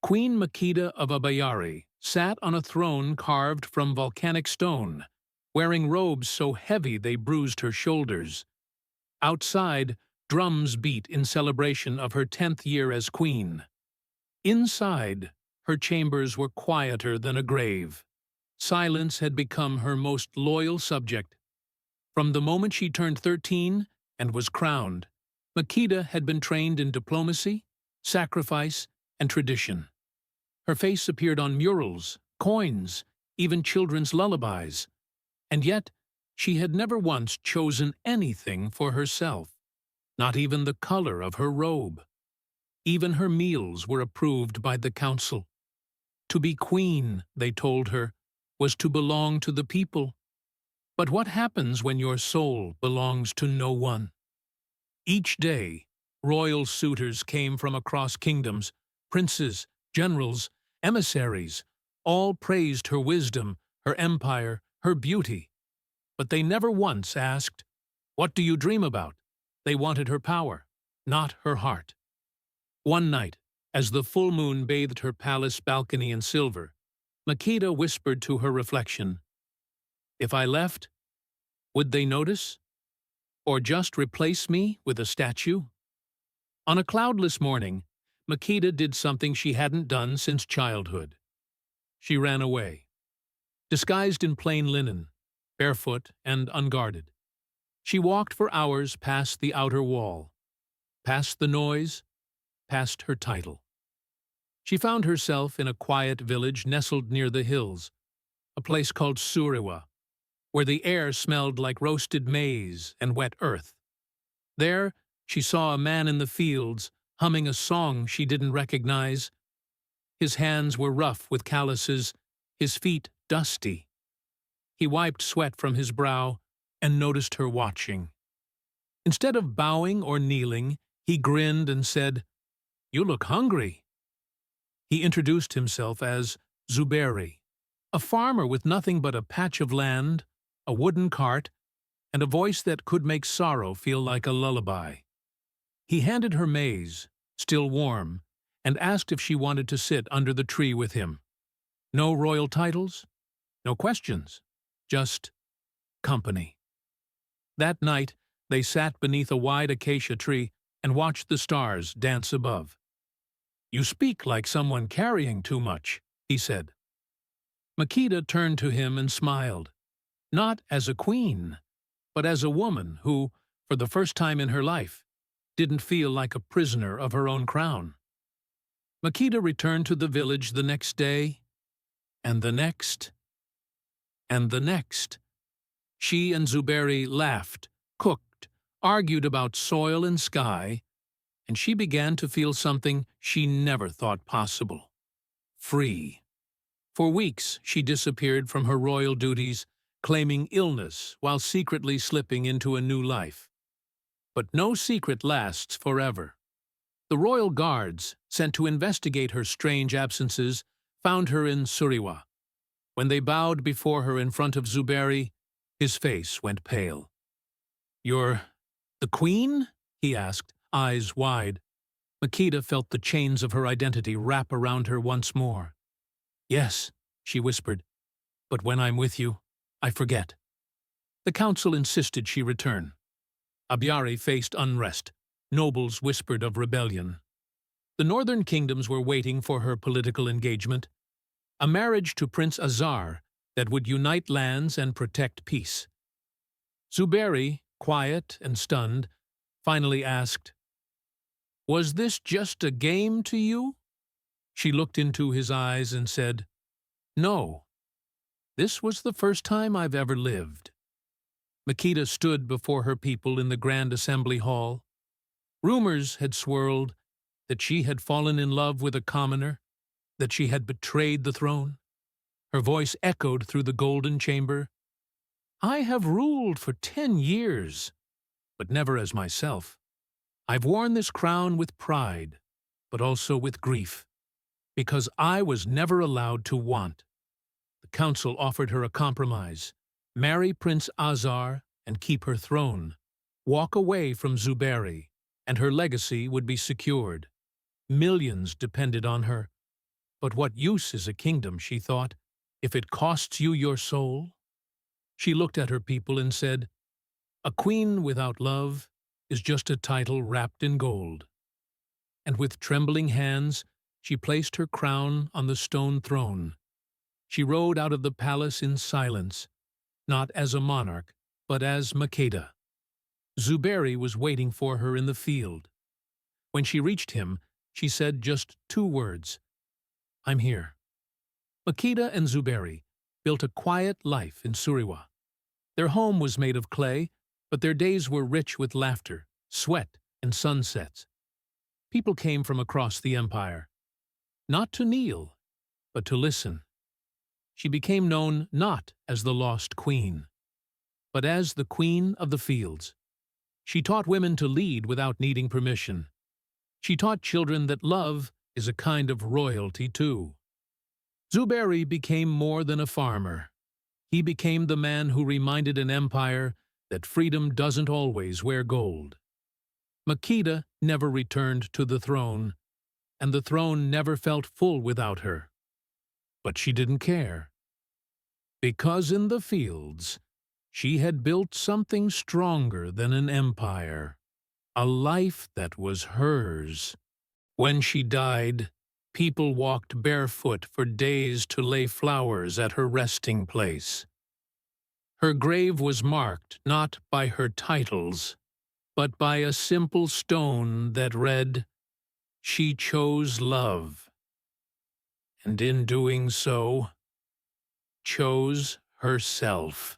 Queen Makeda of Abayari sat on a throne carved from volcanic stone, wearing robes so heavy they bruised her shoulders. Outside, drums beat in celebration of her 10th year as queen. Inside, her chambers were quieter than a grave. Silence had become her most loyal subject. From the moment she turned 13 and was crowned, Makeda had been trained in diplomacy, sacrifice, and tradition. Her face appeared on murals, coins, even children's lullabies. And yet, she had never once chosen anything for herself, not even the color of her robe. Even her meals were approved by the council. To be queen, they told her, was to belong to the people. But what happens when your soul belongs to no one? Each day, royal suitors came from across kingdoms, princes, generals, emissaries. All praised her wisdom, her empire, her beauty. But they never once asked, "What do you dream about?" They wanted her power, not her heart. One night, as the full moon bathed her palace balcony in silver, Makeda whispered to her reflection, "If I left, would they notice? Or just replace me with a statue?" On a cloudless morning, Makeda did something she hadn't done since childhood. She ran away, disguised in plain linen, barefoot and unguarded. She walked for hours past the outer wall, past the noise, past her title. She found herself in a quiet village nestled near the hills, a place called Suriwa, where the air smelled like roasted maize and wet earth. There, she saw a man in the fields, humming a song she didn't recognize. His hands were rough with calluses, his feet dusty. He wiped sweat from his brow and noticed her watching. Instead of bowing or kneeling, he grinned and said, "You look hungry." He introduced himself as Zuberi, a farmer with nothing but a patch of land, a wooden cart, and a voice that could make sorrow feel like a lullaby. He handed her maize, still warm, and asked if she wanted to sit under the tree with him. No royal titles, no questions, just company. That night, they sat beneath a wide acacia tree and watched the stars dance above. "You speak like someone carrying too much," he said. Makeda turned to him and smiled, not as a queen, but as a woman who, for the first time in her life, didn't feel like a prisoner of her own crown. Makeda returned to the village the next day, and the next, and the next. She and Zuberi laughed, cooked, argued about soil and sky, and she began to feel something she never thought possible: free. For weeks, she disappeared from her royal duties, claiming illness while secretly slipping into a new life. But no secret lasts forever. The royal guards, sent to investigate her strange absences, found her in Suriwa. When they bowed before her in front of Zuberi, his face went pale. "You're the queen?" he asked, eyes wide. Makeda felt the chains of her identity wrap around her once more. "Yes," she whispered, "but when I'm with you, I forget." The council insisted she return. Abyari faced unrest. Nobles whispered of rebellion. The northern kingdoms were waiting for her political engagement, a marriage to Prince Azar that would unite lands and protect peace. Zuberi, quiet and stunned, finally asked, "Was this just a game to you?" She looked into his eyes and said, "No. This was the first time I've ever lived." Makeda stood before her people in the Grand Assembly Hall. Rumors had swirled that she had fallen in love with a commoner, that she had betrayed the throne. Her voice echoed through the golden chamber. "I have ruled for 10 years, but never as myself. I've worn this crown with pride, but also with grief, because I was never allowed to want." The council offered her a compromise: marry Prince Azar and keep her throne, walk away from Zuberi, and her legacy would be secured. Millions depended on her, But what use is a kingdom, she thought, if it costs you your soul? She looked at her people and said, "A queen without love is just a title wrapped in gold." And with trembling hands, she placed her crown on the stone throne. She rode out of the palace in silence, not as a monarch, but as Makeda. Zuberi was waiting for her in the field. When she reached him, she said just 2 words, "I'm here." Makeda and Zuberi built a quiet life in Suriwa. Their home was made of clay, but their days were rich with laughter, sweat, and sunsets. People came from across the empire, not to kneel, but to listen. She became known not as the lost queen, but as the queen of the fields. She taught women to lead without needing permission. She taught children that love is a kind of royalty too. Zuberi became more than a farmer. He became the man who reminded an empire that freedom doesn't always wear gold. Makeda never returned to the throne, and the throne never felt full without her. But she didn't care. Because in the fields, she had built something stronger than an empire, a life that was hers. When she died, people walked barefoot for days to lay flowers at her resting place. Her grave was marked not by her titles, but by a simple stone that read, "She chose love," and in doing so, chose herself.